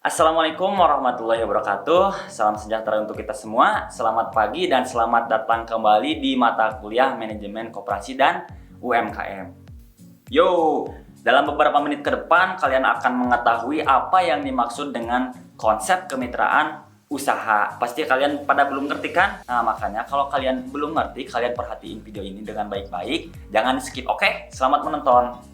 Assalamualaikum warahmatullahi wabarakatuh. Salam sejahtera untuk kita semua. Selamat pagi dan selamat datang kembali di mata kuliah Manajemen Koperasi dan UMKM. Yo, dalam beberapa menit ke depan kalian akan mengetahui apa yang dimaksud dengan konsep kemitraan usaha. Pasti kalian pada belum ngerti kan? Nah, makanya kalau kalian belum ngerti, kalian perhatiin video ini dengan baik-baik. Jangan skip, oke? Selamat menonton.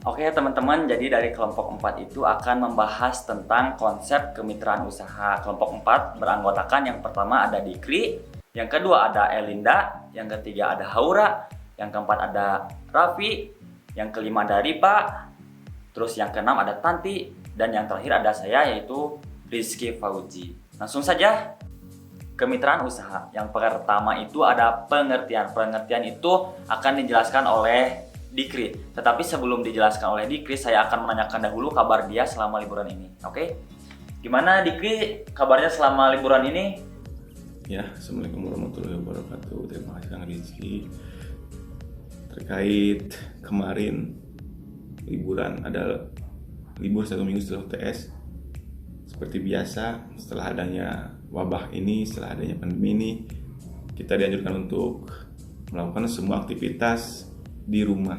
Oke teman-teman, jadi dari kelompok 4 itu akan membahas tentang konsep kemitraan usaha. Kelompok 4 beranggotakan yang pertama ada Dikri, yang kedua ada Elinda, yang ketiga ada Haura, yang keempat ada Raffi, yang kelima ada Ripa, terus yang keenam ada Tanti, dan yang terakhir ada saya yaitu Rizky Fauzi. Langsung saja, kemitraan usaha. Yang pertama itu ada pengertian. Pengertian itu akan dijelaskan oleh Dikri. Tetapi sebelum dijelaskan oleh Dikri, saya akan menanyakan dahulu kabar dia selama liburan ini. Oke? Gimana Dikri kabarnya selama liburan ini? Ya, Assalamualaikum warahmatullahi wabarakatuh. Terima kasih Kang Rizky. Terkait kemarin liburan, ada libur 1 minggu setelah UTS. Seperti biasa, setelah adanya wabah ini, setelah adanya pandemi ini, kita dianjurkan untuk melakukan semua aktivitas di rumah.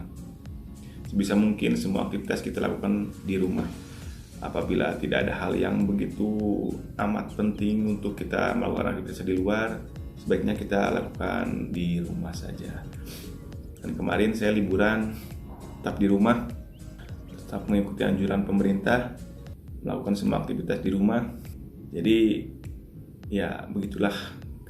Sebisa mungkin semua aktivitas kita lakukan di rumah. Apabila tidak ada hal yang begitu amat penting untuk kita melakukan aktivitas di luar, sebaiknya kita lakukan di rumah saja. Dan kemarin saya liburan tetap di rumah, tetap mengikuti anjuran pemerintah, melakukan semua aktivitas di rumah. Jadi ya begitulah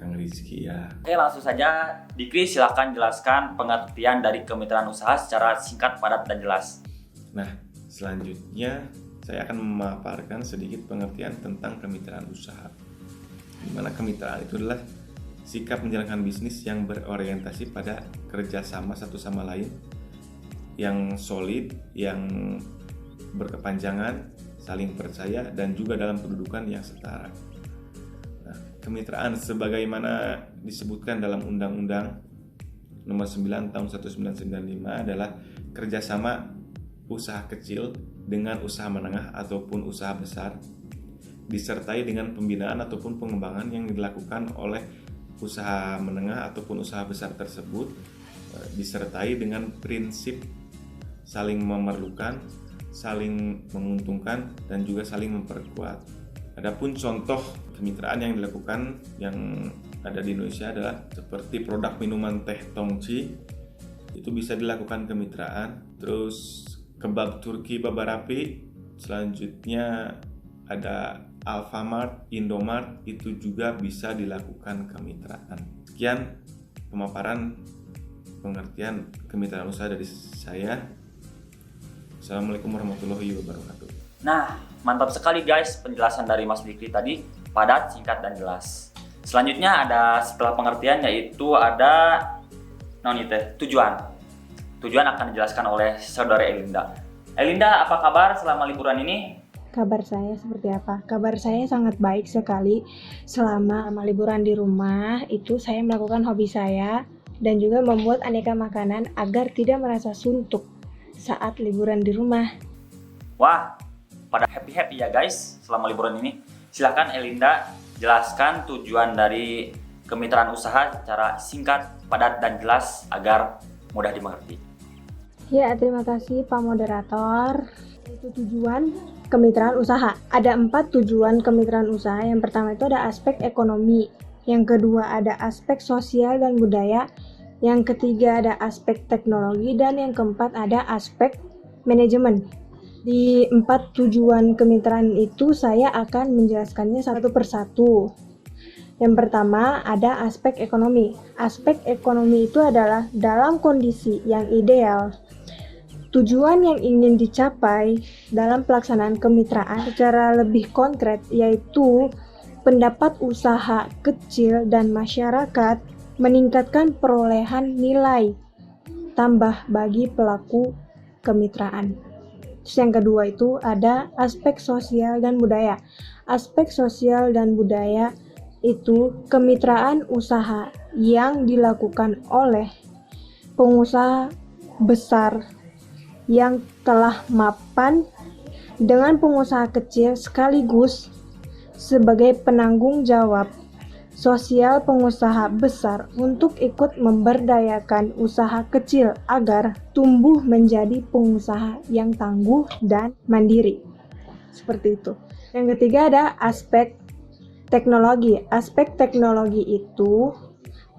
Kang Rizky ya. Oke, langsung saja Dikri silakan jelaskan pengertian dari kemitraan usaha secara singkat, padat, dan jelas. Nah, selanjutnya saya akan memaparkan sedikit pengertian tentang kemitraan usaha. Di mana kemitraan itu adalah sikap menjalankan bisnis yang berorientasi pada kerjasama satu sama lain, yang solid, yang berkepanjangan, saling percaya, dan juga dalam kedudukan yang setara. Kemitraan sebagaimana disebutkan dalam Undang-Undang Nomor 9 Tahun 1995 adalah kerjasama usaha kecil dengan usaha menengah ataupun usaha besar, disertai dengan pembinaan ataupun pengembangan yang dilakukan oleh usaha menengah ataupun usaha besar tersebut, disertai dengan prinsip saling memerlukan, saling menguntungkan, dan juga saling memperkuat. Adapun contoh kemitraan yang dilakukan yang ada di Indonesia adalah seperti produk minuman teh Tongci, itu bisa dilakukan kemitraan. Terus kebab Turki Babarapi, selanjutnya ada Alfamart, Indomart, itu juga bisa dilakukan kemitraan. Sekian pemaparan pengertian kemitraan usaha dari saya. Assalamualaikum warahmatullahi wabarakatuh. Nah, mantap sekali guys penjelasan dari Mas Dikri tadi, padat, singkat, dan jelas. Selanjutnya ada setelah pengertian yaitu ada tujuan. Tujuan akan dijelaskan oleh saudara Elinda. Elinda, apa kabar selama liburan ini? Kabar saya seperti apa? Kabar saya sangat baik sekali. Selama liburan di rumah, itu saya melakukan hobi saya dan juga membuat aneka makanan agar tidak merasa suntuk saat liburan di rumah. Wah, pada happy-happy ya guys selama liburan ini. Silakan Elinda jelaskan tujuan dari kemitraan usaha secara singkat, padat, dan jelas agar mudah dimengerti. Ya, terima kasih Pak Moderator. Itu tujuan kemitraan usaha. Ada 4 tujuan kemitraan usaha. Yang pertama itu ada aspek ekonomi. Yang kedua ada aspek sosial dan budaya. Yang ketiga ada aspek teknologi. Dan yang keempat ada aspek manajemen. Di 4 tujuan kemitraan itu saya akan menjelaskannya satu persatu. Yang pertama ada aspek ekonomi. Aspek ekonomi itu adalah dalam kondisi yang ideal. Tujuan yang ingin dicapai dalam pelaksanaan kemitraan secara lebih konkret yaitu pendapat usaha kecil dan masyarakat meningkatkan perolehan nilai tambah bagi pelaku kemitraan. Terus yang kedua itu ada aspek sosial dan budaya. Aspek sosial dan budaya itu kemitraan usaha yang dilakukan oleh pengusaha besar yang telah mapan dengan pengusaha kecil sekaligus sebagai penanggung jawab sosial pengusaha besar untuk ikut memberdayakan usaha kecil agar tumbuh menjadi pengusaha yang tangguh dan mandiri. Seperti itu. Yang ketiga ada aspek teknologi. Aspek teknologi itu,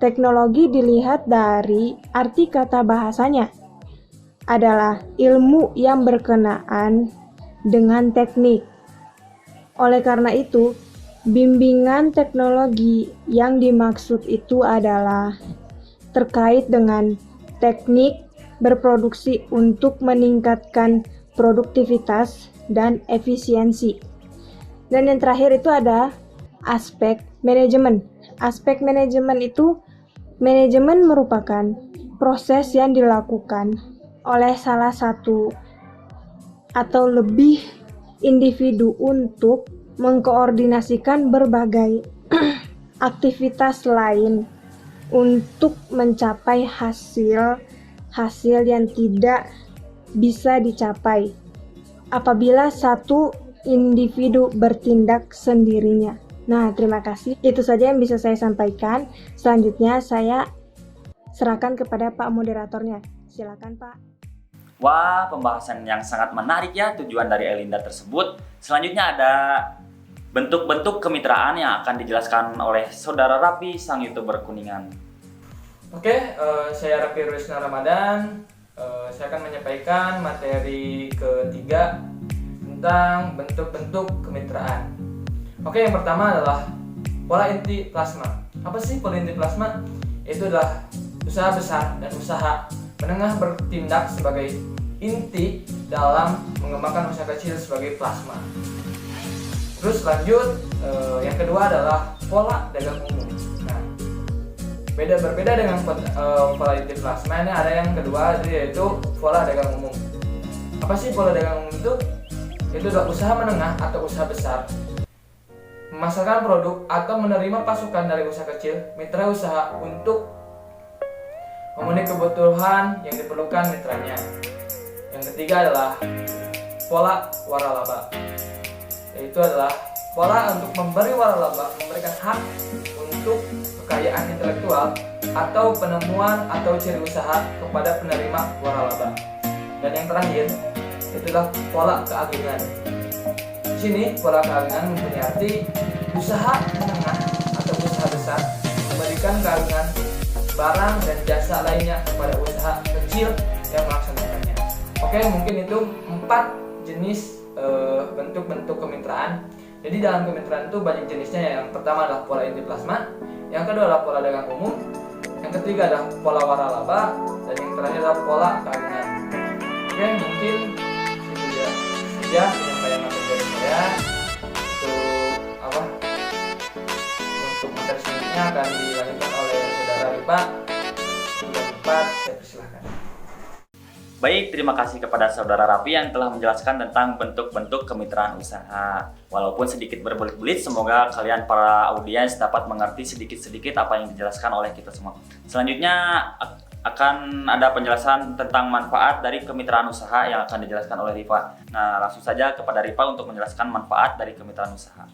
teknologi dilihat dari arti kata bahasanya adalah ilmu yang berkenaan dengan teknik. Oleh karena itu, bimbingan teknologi yang dimaksud itu adalah terkait dengan teknik berproduksi untuk meningkatkan produktivitas dan efisiensi. Dan yang terakhir itu ada aspek manajemen. Aspek manajemen itu, manajemen merupakan proses yang dilakukan oleh salah satu atau lebih individu untuk mengkoordinasikan berbagai aktivitas lain untuk mencapai hasil yang tidak bisa dicapai apabila satu individu bertindak sendirinya. Nah, terima kasih. Itu saja yang bisa saya sampaikan. Selanjutnya saya serahkan kepada Pak moderatornya. Silakan, Pak. Wah, pembahasan yang sangat menarik ya tujuan dari Elinda tersebut. Selanjutnya ada bentuk-bentuk kemitraan yang akan dijelaskan oleh Saudara Rapi, sang YouTuber Kuningan. Oke, saya Rapi Rusna Ramadan. Saya akan menyampaikan materi ketiga tentang bentuk-bentuk kemitraan. Oke, yang pertama adalah pola inti plasma. Apa sih pola inti plasma? Itu adalah usaha besar dan usaha menengah bertindak sebagai inti dalam mengembangkan usaha kecil sebagai plasma. Terus lanjut, yang kedua adalah pola dagang umum. Nah, berbeda dengan pola inti plasma, ini ada yang kedua yaitu pola dagang umum. Apa sih pola dagang umum itu? Itu adalah usaha menengah atau usaha besar memasarkan produk atau menerima pasukan dari usaha kecil, mitra usaha untuk memenuhi kebutuhan yang diperlukan mitranya. Yang ketiga adalah pola waralaba, yaitu adalah pola untuk memberi waralaba, memberikan hak untuk kekayaan intelektual atau penemuan atau ciri usaha kepada penerima waralaba. Dan yang terakhir, itu adalah pola keagungan. Di sini pola keagungan mempunyai arti usaha menengah atau usaha besar memberikan keagungan barang dan jasa lainnya kepada usaha kecil yang melaksanakannya. Oke, mungkin itu 4 jenis bentuk-bentuk kemitraan. Jadi dalam kemitraan itu banyak jenisnya. Yang pertama adalah pola inti plasma, yang kedua adalah pola dagang umum, yang ketiga adalah pola waralaba, dan yang terakhir adalah pola keagungan. Oke, mungkin itu dia saja penyampaian materi saya. Untuk materi selanjutnya akan dilanjutkan oleh Saudara Ripa. Sudah tepat, saya persilahkan. Baik, terima kasih kepada Saudara Rapi yang telah menjelaskan tentang bentuk-bentuk kemitraan usaha. Walaupun sedikit berbelit-belit, semoga kalian para audiens dapat mengerti sedikit-sedikit apa yang dijelaskan oleh kita semua. Selanjutnya akan ada penjelasan tentang manfaat dari kemitraan usaha yang akan dijelaskan oleh Rifa. Nah, langsung saja kepada Rifa untuk menjelaskan manfaat dari kemitraan usaha.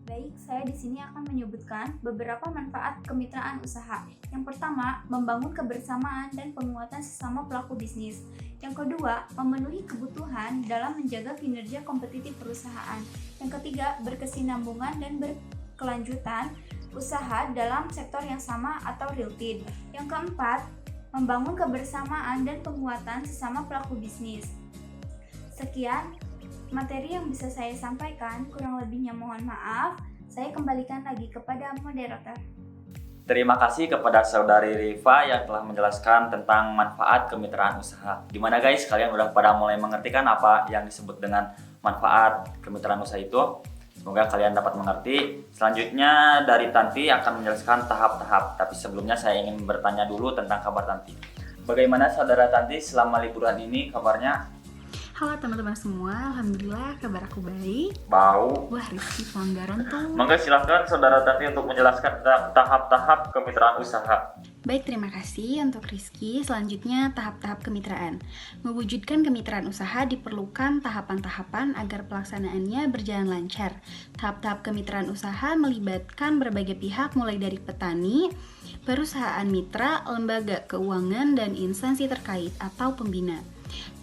Baik, saya di sini akan menyebutkan beberapa manfaat kemitraan usaha. Yang pertama, membangun kebersamaan dan penguatan sesama pelaku bisnis. Yang kedua, memenuhi kebutuhan dalam menjaga kinerja kompetitif perusahaan. Yang ketiga, berkesinambungan dan berkelanjutan usaha dalam sektor yang sama atau related. Yang keempat, membangun kebersamaan dan penguatan sesama pelaku bisnis. Sekian materi yang bisa saya sampaikan, kurang lebihnya mohon maaf. Saya kembalikan lagi kepada moderator. Terima kasih kepada Saudari Rifa yang telah menjelaskan tentang manfaat kemitraan usaha. Gimana guys, kalian udah pada mulai mengerti kan apa yang disebut dengan manfaat kemitraan usaha itu? Semoga kalian dapat mengerti. Selanjutnya dari Tanti akan menjelaskan tahap-tahap. Tapi sebelumnya saya ingin bertanya dulu tentang kabar Tanti. Bagaimana Saudara Tanti selama liburan ini kabarnya? Halo teman-teman semua, alhamdulillah kabar aku baik. Bau. Wah, Rizky pelanggaran tuh. Monggo silahkan Saudara Tanti untuk menjelaskan tentang tahap-tahap kemitraan usaha. Baik, terima kasih untuk Rizky. Selanjutnya, tahap-tahap kemitraan. Mewujudkan kemitraan usaha diperlukan tahapan-tahapan agar pelaksanaannya berjalan lancar. Tahap-tahap kemitraan usaha melibatkan berbagai pihak mulai dari petani, perusahaan mitra, lembaga keuangan, dan instansi terkait atau pembina.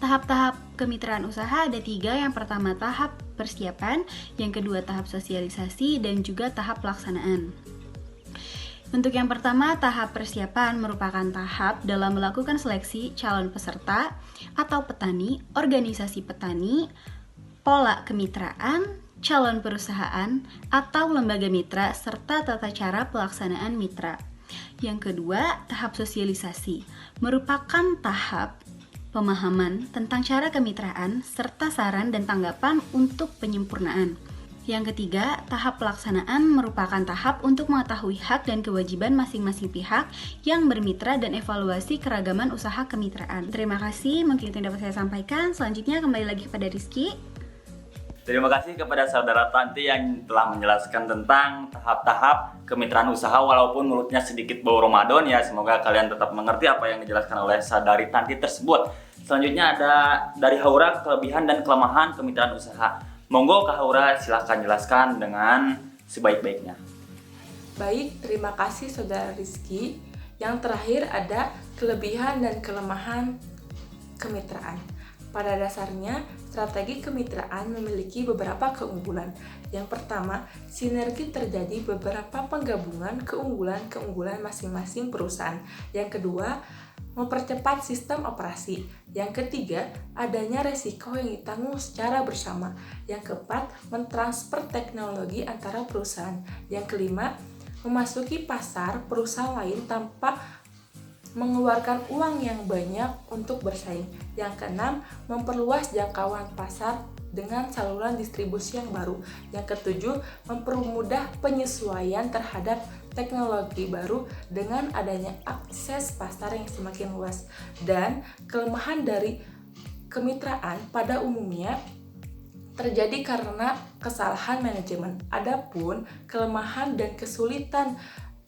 Tahap-tahap kemitraan usaha ada 3. Yang pertama tahap persiapan, yang kedua tahap sosialisasi, dan juga tahap pelaksanaan. Untuk yang pertama, tahap persiapan merupakan tahap dalam melakukan seleksi calon peserta atau petani, organisasi petani, pola kemitraan, calon perusahaan, atau lembaga mitra, serta tata cara pelaksanaan mitra. Yang kedua, tahap sosialisasi merupakan tahap pemahaman tentang cara kemitraan, serta saran dan tanggapan untuk penyempurnaan. Yang ketiga, tahap pelaksanaan merupakan tahap untuk mengetahui hak dan kewajiban masing-masing pihak yang bermitra dan evaluasi keragaman usaha kemitraan. Terima kasih, mungkin itu yang dapat saya sampaikan. Selanjutnya kembali lagi kepada Rizky. Terima kasih kepada saudara Tanti yang telah menjelaskan tentang tahap-tahap kemitraan usaha walaupun mulutnya sedikit bau Ramadan ya. Semoga kalian tetap mengerti apa yang dijelaskan oleh saudari Tanti tersebut. Selanjutnya ada dari Haura, kelebihan dan kelemahan kemitraan usaha. Monggo Kak Haura, silahkan jelaskan dengan sebaik-baiknya. Baik, terima kasih Saudara Rizky. Yang terakhir ada kelebihan dan kelemahan kemitraan. Pada dasarnya, strategi kemitraan memiliki beberapa keunggulan. Yang pertama, sinergi terjadi beberapa penggabungan keunggulan-keunggulan masing-masing perusahaan. Yang kedua, mempercepat sistem operasi. Yang ketiga, adanya resiko yang ditanggung secara bersama. Yang keempat, mentransfer teknologi antara perusahaan. Yang kelima, memasuki pasar perusahaan lain tanpa mengeluarkan uang yang banyak untuk bersaing. Yang keenam, memperluas jangkauan pasar dengan saluran distribusi yang baru. Yang ketujuh, mempermudah penyesuaian terhadap teknologi baru dengan adanya akses pasar yang semakin luas. Dan kelemahan dari kemitraan pada umumnya terjadi karena kesalahan manajemen. Adapun kelemahan dan kesulitan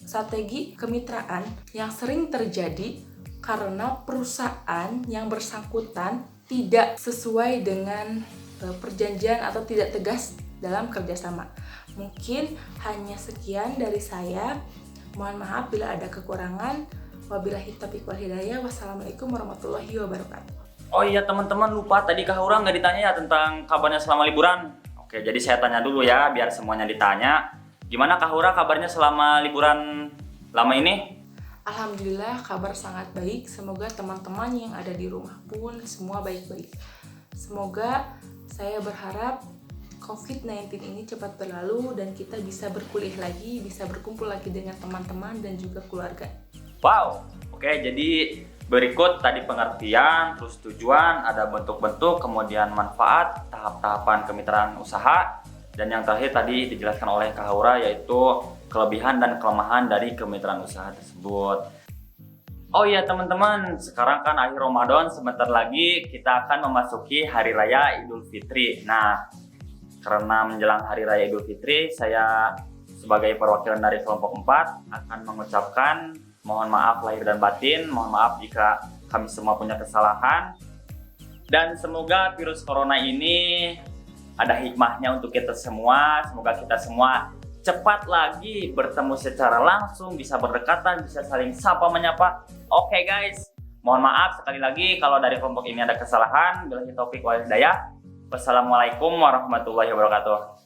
strategi kemitraan yang sering terjadi karena perusahaan yang bersangkutan tidak sesuai dengan perjanjian atau tidak tegas dalam kerjasama. Mungkin hanya sekian dari saya. Mohon maaf bila ada kekurangan. Wabillahi taufiq wal hidayah. Wassalamualaikum warahmatullahi wabarakatuh. Oh iya teman-teman, lupa tadi Kak Haura nggak ditanya ya tentang kabarnya selama liburan. Oke, jadi saya tanya dulu ya biar semuanya ditanya. Gimana Kak Haura kabarnya selama liburan lama ini? Alhamdulillah kabar sangat baik. Semoga teman-teman yang ada di rumah pun semua baik-baik. Semoga saya berharap COVID-19 ini cepat berlalu dan kita bisa berkuliah lagi, bisa berkumpul lagi dengan teman-teman dan juga keluarga. Wow, oke, jadi berikut tadi pengertian, terus tujuan, ada bentuk-bentuk, kemudian manfaat, tahap-tahapan kemitraan usaha, dan yang terakhir tadi dijelaskan oleh Kak Haura yaitu kelebihan dan kelemahan dari kemitraan usaha tersebut. Oh iya teman-teman, sekarang kan akhir Ramadan, sebentar lagi kita akan memasuki Hari Raya Idul Fitri. Nah, karena menjelang Hari Raya Idul Fitri, saya sebagai perwakilan dari kelompok 4 akan mengucapkan mohon maaf lahir dan batin, mohon maaf jika kami semua punya kesalahan. Dan semoga virus corona ini ada hikmahnya untuk kita semua. Semoga kita semua cepat lagi bertemu secara langsung, bisa berdekatan, bisa saling sapa menyapa. Oke guys, mohon maaf sekali lagi kalau dari kelompok ini ada kesalahan. Billahi taufik wal hidayah. Wassalamualaikum warahmatullahi wabarakatuh.